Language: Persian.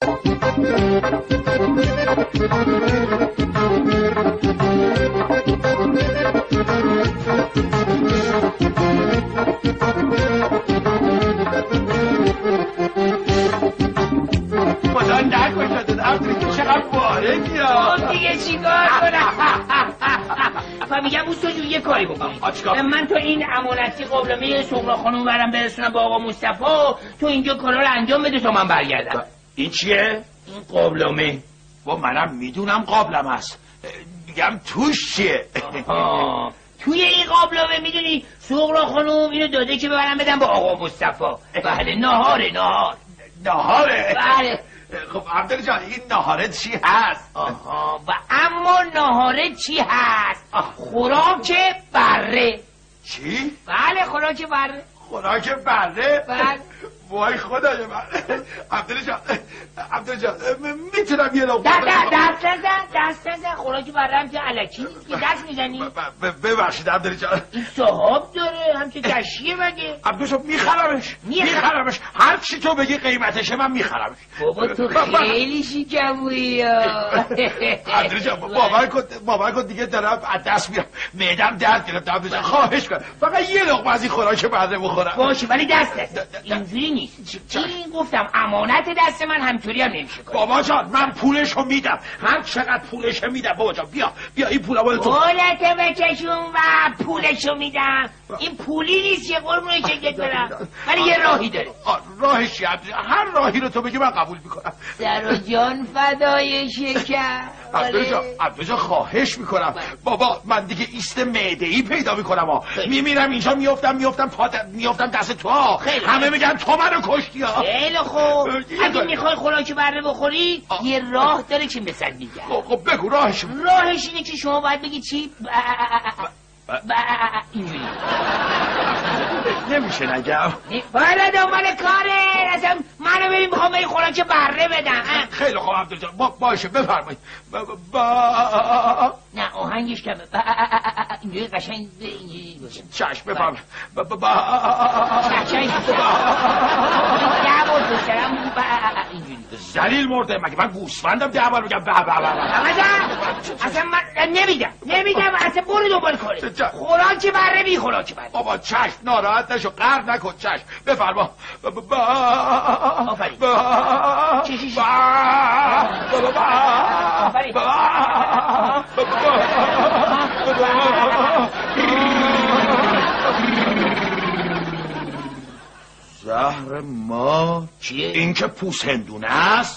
خدا نکشد عبدالله چقدر بارگی ها. دیگه چیکار کنم؟ میگم اوستو جون یه کاری بکنید. من تو این امانتی قابلمه سغرا خانوم برم برسونم با آقا مصطفی، تو اینجا کارا رو انجام بده تا من برگردم. این چیه؟ این قابلمه. با منم میدونم قابلمه است، میگم توش چیه؟ توی این قابلمه میدونی سغرا خانوم اینو داده که ببرم بدم با آقا مصطفی. بله ناهاره. بله. خب عبدالله جان این ناهاره چی هست؟ و اما ناهاره چی هست؟ خوراک بره. چی؟ بله خوراک بره. خوراک بره؟ بله. وای خدای من. عبدالله جان میتونم یه لقمه دست نزن خوراک بره هم که الکی نیست که دست میزنی. ببخشید عبدالله جان این صحاب داره هم که کشیه مگه. عبدالله جان میخرمش هر چی تو بگی قیمتشه من میخرمش. بابا تو خیلی شیکمویی. عبدالله جان باور کن دیگه دارم از دست میرم، معدم درد گرفت. عبدالله جان خواهش کن فقط یه لقمه از این خوراک بره بخورم. باشه ولی دست اینجوری نیست. این گفتم امانت دست من همطوری هم نمیشه کنم. بابا جان من پولشو میدم، هر چقدر پولشو میدم. بابا جان بیا این پولا مال تو. پولت بکشون و پولشو میدم. این پولی نیست که قربونه شکلت برم، ولی یه راهی داره. راهش چیه؟ هر راهی رو تو بگی من قبول میکنم. در و جان فدای شکر. عبدالله جان خواهش میکنم. بابا من دیگه ایست معده‌ای پیدا میکنم. میمیرم اینجا میافتم دست تو. همه میگن تو منو کشتی ها. خیلی خوب اگه میخوای خوراک بره بخوری یه راه داره که مثل میگه. خب بگو راهش اینه که شما باید بگی چی؟ اینجوری نمیشه نگم. بالا دنبال کاره. اصلا منو ببین میخوام به این خوراک بره بدم. خیلی خوب عبدالله جان باشه بفرمایید. نه آهنگش کمه. اینجوری قشنگ اینجوری باشه. چشم بفرمایید. قشنگ ده بار پشترم اینجوری. ذلیل مرده مگه من گوسفندم 10 بار میگم اصلا من نمیدم اصلا برو دنبال کاره. خوراک بره بی خوراک بره. بابا چشم ناراحت نشو قهر نکن. چشم بفرما. آفرین. زهر ما چیه؟ این که پوست هندونه است.